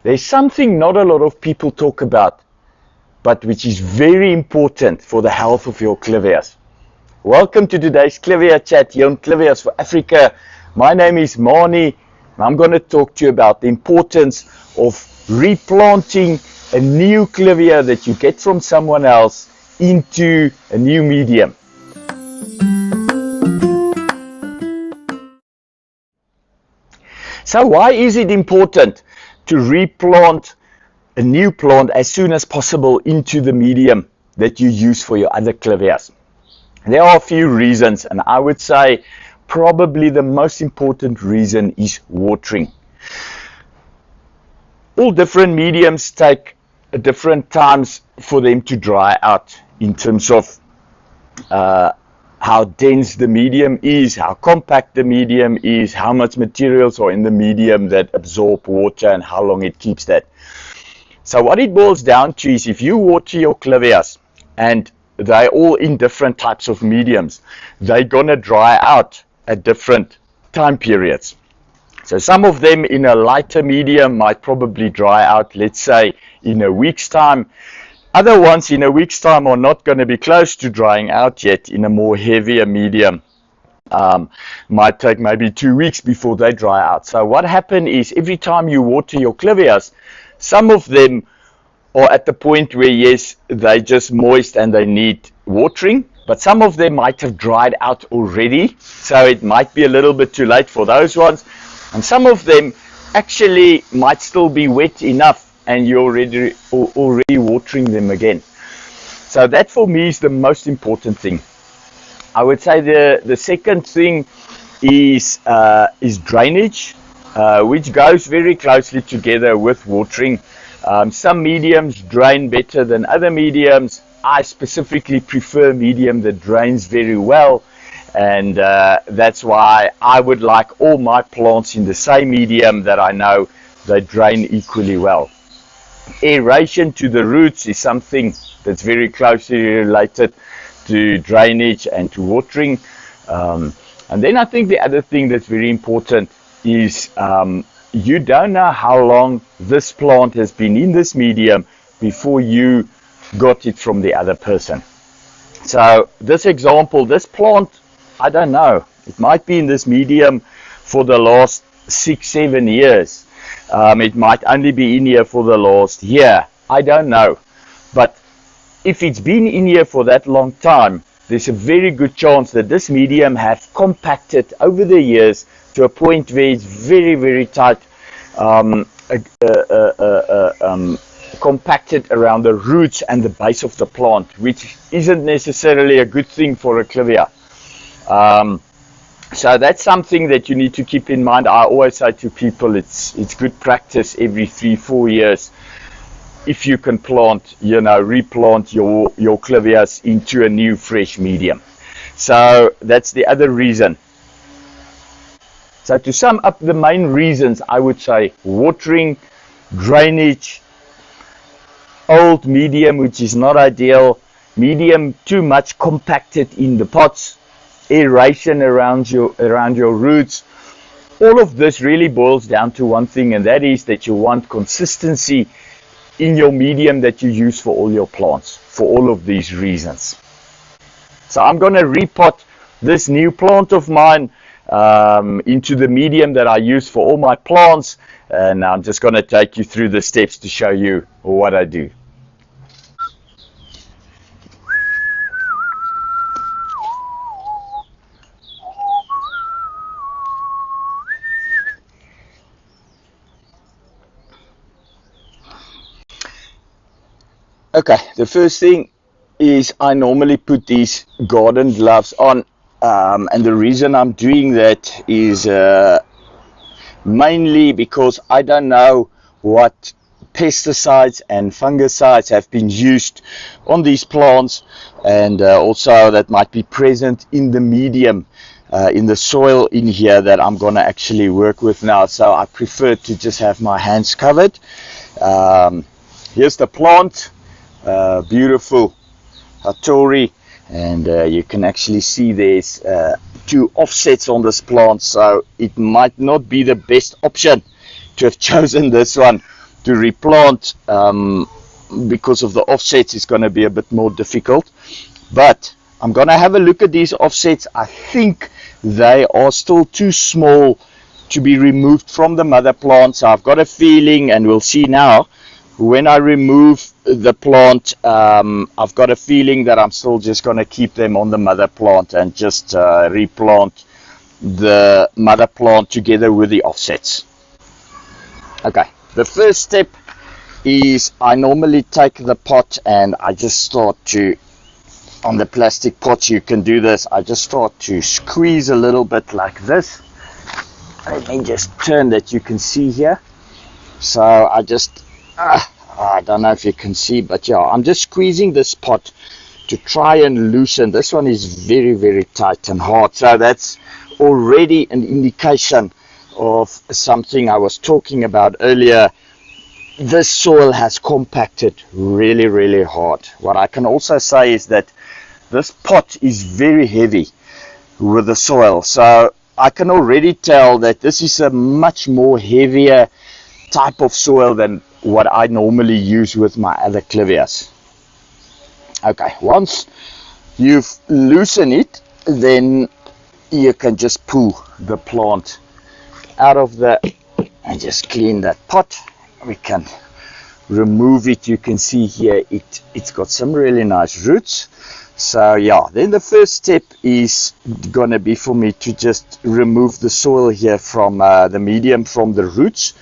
there's something not a lot of people talk about, but which is very important for the health of your Clivias. Welcome to today's Clivia chat here on Clivias for Africa. My name is Mani, and I'm going to talk to you about the importance of replanting a new Clivia that you get from someone else into a new medium. So why is it important to replant a new plant as soon as possible into the medium that you use for your other Clivias? There are a few reasons, and I would say probably the most important reason is watering. All different mediums take different times for them to dry out in terms of how dense the medium is, how compact the medium is, how much materials are in the medium that absorb water, and how long it keeps that. So what it boils down to is if you water your Clivias and they're all in different types of mediums, they're going to dry out at different time periods. So some of them in a lighter medium might probably dry out, let's say, in a week's time. Other ones in a week's time are not going to be close to drying out yet in a more heavier medium. Might take maybe 2 weeks before they dry out. So what happens is every time you water your Clivias, some of them are at the point where, yes, they're just moist and they need watering, but some of them might have dried out already, so it might be a little bit too late for those ones. And some of them actually might still be wet enough and you're already watering them again. So that for me is the most important thing. I would say the second thing is drainage, which goes very closely together with watering. Some mediums drain better than other mediums. I specifically prefer medium that drains very well, and that's why I would like all my plants in the same medium that I know they drain equally well. Aeration to the roots is something that's very closely related to drainage and to watering. And then I think the other thing that's very important is you don't know how long this plant has been in this medium before you got it from the other person. So this example, this plant, I don't know, it might be in this medium for the last 6-7 years. It might only be in here for the last year. I don't know. But if it's been in here for that long time, there's a very good chance that this medium has compacted over the years to a point where it's very, very tight, compacted around the roots and the base of the plant, which isn't necessarily a good thing for a Clivia. So that's something that you need to keep in mind. I always say to people, it's good practice every 3-4 years. If you can replant your Clivias into a new fresh medium. So that's the other reason. So to sum up the main reasons, I would say watering, drainage, old medium which is not ideal, medium too much compacted in the pots, aeration around your roots. All of this really boils down to one thing, and that is that you want consistency in your medium that you use for all your plants, for all of these reasons. So I'm going to repot this new plant of mine into the medium that I use for all my plants, and I'm just going to take you through the steps to show you what I do. Okay, the first thing is I normally put these garden gloves on, and the reason I'm doing that is mainly because I don't know what pesticides and fungicides have been used on these plants, and also that might be present in the medium, in the soil in here that I'm going to actually work with now. So I prefer to just have my hands covered. Here's the plant. Beautiful Hattori, and you can actually see there's 2 offsets on this plant, so it might not be the best option to have chosen this one to replant because of the offsets is going to be a bit more difficult. But I'm going to have a look at these offsets. I think they are still too small to be removed from the mother plant. So I've got a feeling, and we'll see now, when I remove the plant, I've got a feeling that I'm still just going to keep them on the mother plant and just replant the mother plant together with the offsets. Okay, the first step is I normally take the pot and I just start to, on the plastic pots you can do this, I just start to squeeze a little bit like this. Let me just turn that, you can see here. So I just, I don't know if you can see, but yeah, I'm just squeezing this pot to try and loosen. This one is very, very tight and hard. So that's already an indication of something I was talking about earlier. This soil has compacted really, really hard. What I can also say is that this pot is very heavy with the soil. So I can already tell that this is a much more heavier type of soil than what I normally use with my other Clivias. Okay, once you've loosened it, then you can just pull the plant out of the, and just clean that pot. We can remove it. You can see here it's got some really nice roots. So yeah, then the first step is gonna be for me to just remove the soil here from the medium from the roots.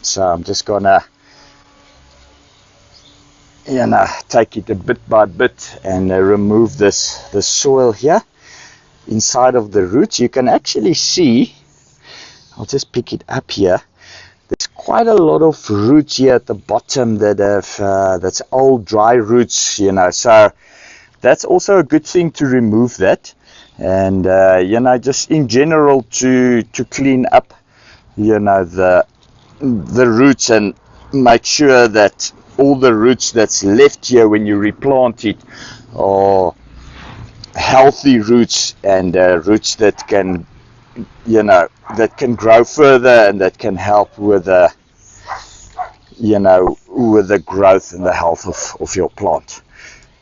So I'm just gonna, take it a bit by bit and remove the soil here inside of the roots. You can actually see, I'll just pick it up here, there's quite a lot of roots here at the bottom that have that's old dry roots, so that's also a good thing to remove that. And just in general to clean up the roots and make sure that all the roots that's left here when you replant it are healthy roots, and roots that can that can grow further and that can help with the with the growth and the health of your plant.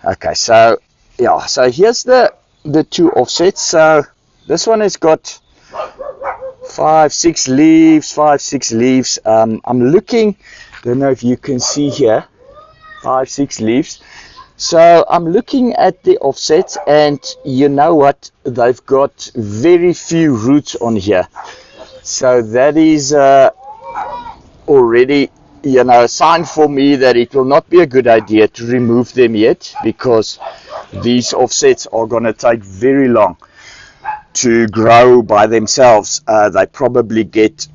Okay, so yeah, so here's the two offsets. So this one has got 5-6 leaves. I'm looking, don't know if you can see here, 5-6 leaves. So I'm looking at the offsets, and you know what, they've got very few roots on here. So that is already a sign for me that it will not be a good idea to remove them yet, because these offsets are going to take very long to grow by themselves. They probably get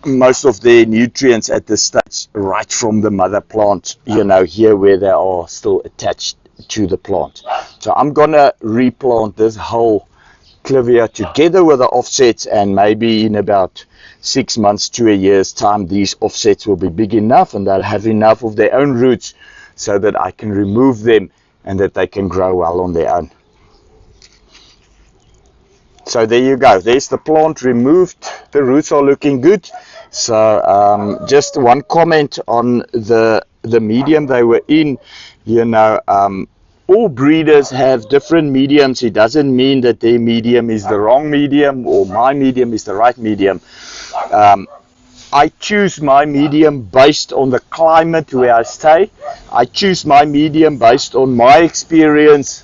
most of their nutrients at this stage right from the mother plant, here where they are still attached to the plant. So I'm gonna replant this whole Clivia together with the offsets, and maybe in about 6 months to a year's time, these offsets will be big enough and they'll have enough of their own roots so that I can remove them and that they can grow well on their own. So there you go, there's the plant removed. The roots are looking good. So just one comment on the medium they were in. All breeders have different mediums. It doesn't mean that their medium is the wrong medium or my medium is the right medium. I choose my medium based on the climate where I stay. I choose my medium based on my experience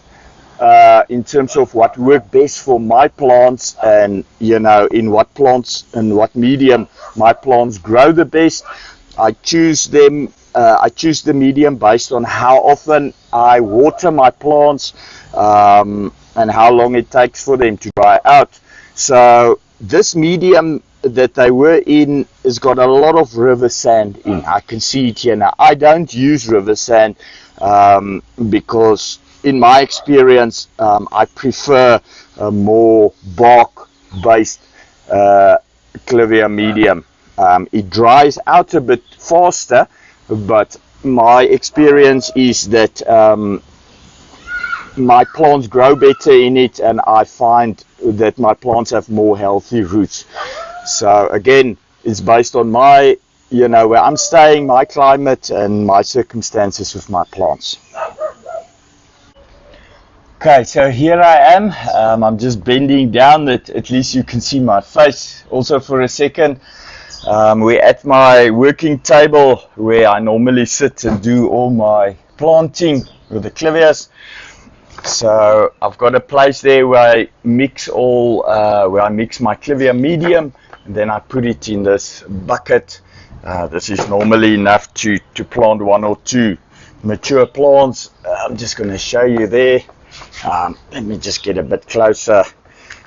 in terms of what worked best for my plants, and in what plants and what medium my plants grow the best. I choose them. I choose the medium based on how often I water my plants and how long it takes for them to dry out. So this medium that they were in has got a lot of river sand in. I can see it here now. I don't use river sand because in my experience I prefer a more bark based Clivia medium. It dries out a bit faster, but my experience is that my plants grow better in it, and I find that my plants have more healthy roots. So again, it's based on my you know, where I'm staying, my climate and my circumstances with my plants. Okay, so here I am. I'm just bending down that at least you can see my face also for a second. We're at my working table where I normally sit and do all my planting with the Clivias. So I've got a place there where I mix my Clivia medium, and then I put it in this bucket. This is normally enough to plant 1 or 2 mature plants. I'm just going to show you there. Let me just get a bit closer.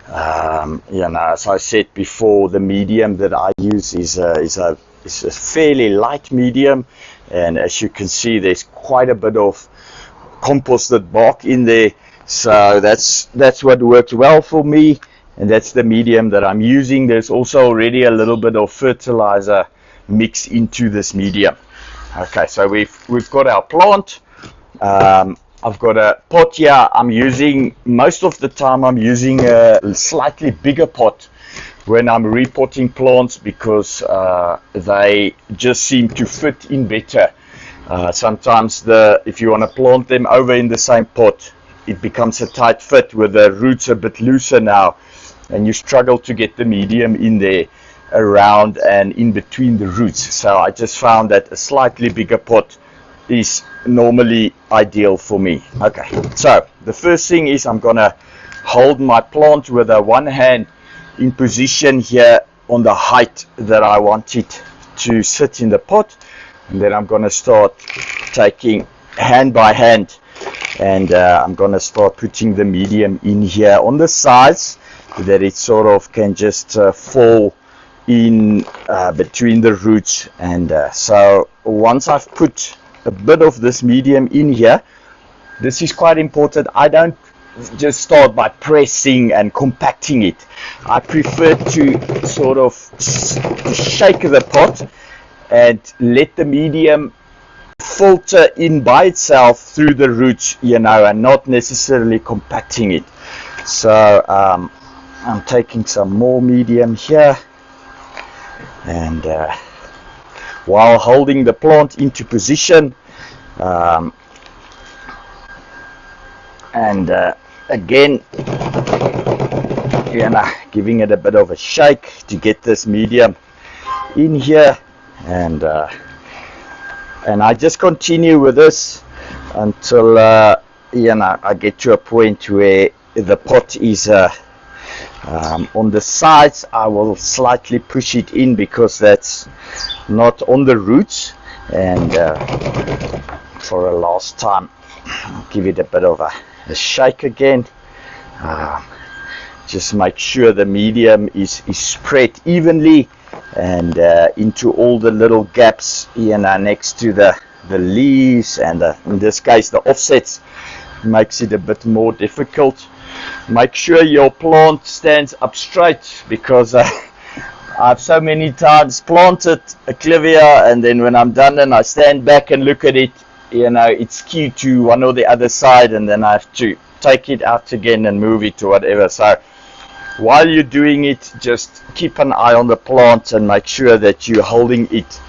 You know, as I said before, the medium that I use is a fairly light medium, and as you can see, there's quite a bit of composted bark in there. So that's what works well for me, and that's the medium that I'm using. There's also already a little bit of fertilizer mixed into this medium. Okay, so we've got our plant. I've got a pot here. Most of the time I'm using a slightly bigger pot when I'm repotting plants, because they just seem to fit in better. Sometimes if you want to plant them over in the same pot, it becomes a tight fit with the roots a bit looser now, and you struggle to get the medium in there around and in between the roots. So I just found that a slightly bigger pot is normally ideal for me. Okay, so the first thing is I'm gonna hold my plant with one hand in position here on the height that I want it to sit in the pot, and then I'm gonna start taking hand by hand, and I'm gonna start putting the medium in here on the sides that it sort of can just fall in between the roots. And so once I've put a bit of this medium in here, this is quite important. I don't just start by pressing and compacting it. I prefer to sort of shake the pot and let the medium filter in by itself through the roots, you know, and not necessarily compacting it. So I'm taking some more medium here, and while holding the plant into position, and again, you know, giving it a bit of a shake to get this medium in here, and I just continue with this until you know, I get to a point where the pot is on the sides. I will slightly push it in because that's not on the roots, and for a last time I'll give it a bit of a shake again. Just make sure the medium is spread evenly and into all the little gaps, you know, next to the leaves, and in this case the offsets makes it a bit more difficult. Make sure your plant stands up straight, because I've so many times planted a Clivia, and then when I'm done and I stand back and look at it, you know, it's skewed to one or the other side, and then I have to take it out again and move it to whatever. So while you're doing it, just keep an eye on the plant and make sure that you're holding it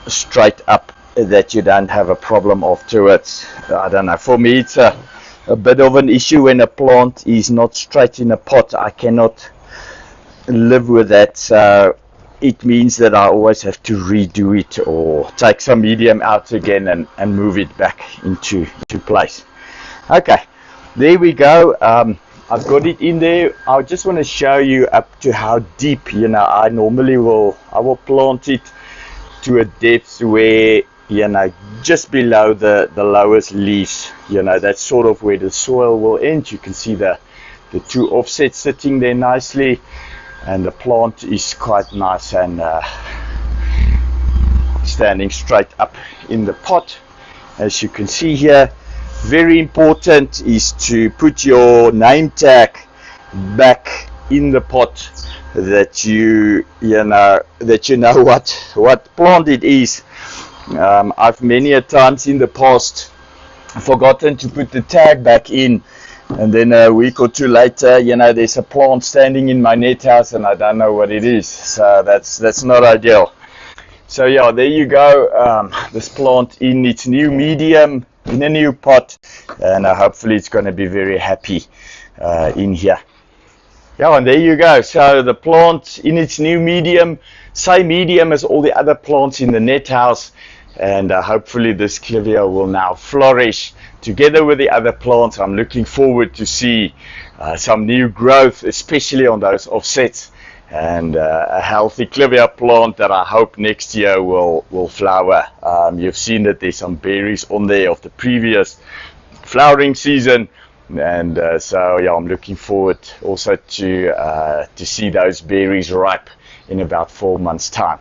straight up, that you don't have a problem afterwards. I don't know, for me it's a bit of an issue when a plant is not straight in a pot. I cannot live with that. So it means that I always have to redo it or take some medium out again and move it back into place. Okay, there we go. I've got it in there. I just want to show you up to how deep, you know, I will plant it to a depth where, you know, just below the lowest leaves, you know, that's sort of where the soil will end. You can see the two offsets sitting there nicely, and the plant is quite nice and standing straight up in the pot, as you can see here. Very important is to put your name tag back in the pot, that you know what plant it is. I've many a times in the past forgotten to put the tag back in, and then a week or two later, you know, there's a plant standing in my net house and I don't know what it is. So that's not ideal. So yeah, there you go. This plant in its new medium, in a new pot, and hopefully it's going to be very happy in here. Yeah, and there you go. So the plant in its new medium, same medium as all the other plants in the net house, and hopefully this Clivia will now flourish together with the other plants. I'm looking forward to see some new growth, especially on those offsets, and a healthy Clivia plant that I hope next year will flower. You've seen that there's some berries on there of the previous flowering season. And so yeah, I'm looking forward also to see those berries ripe in about 4 months' time.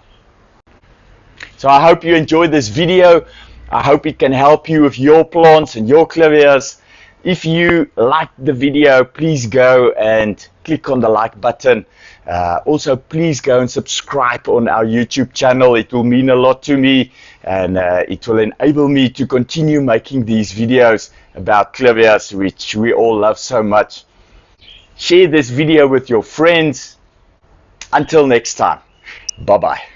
So I hope you enjoyed this video. I hope it can help you with your plants and your Clivias. If you liked the video, please go and click on the like button. Also, please go and subscribe on our YouTube channel. It will mean a lot to me, and it will enable me to continue making these videos about Clivias, which we all love so much. Share this video with your friends. Until next time, bye-bye.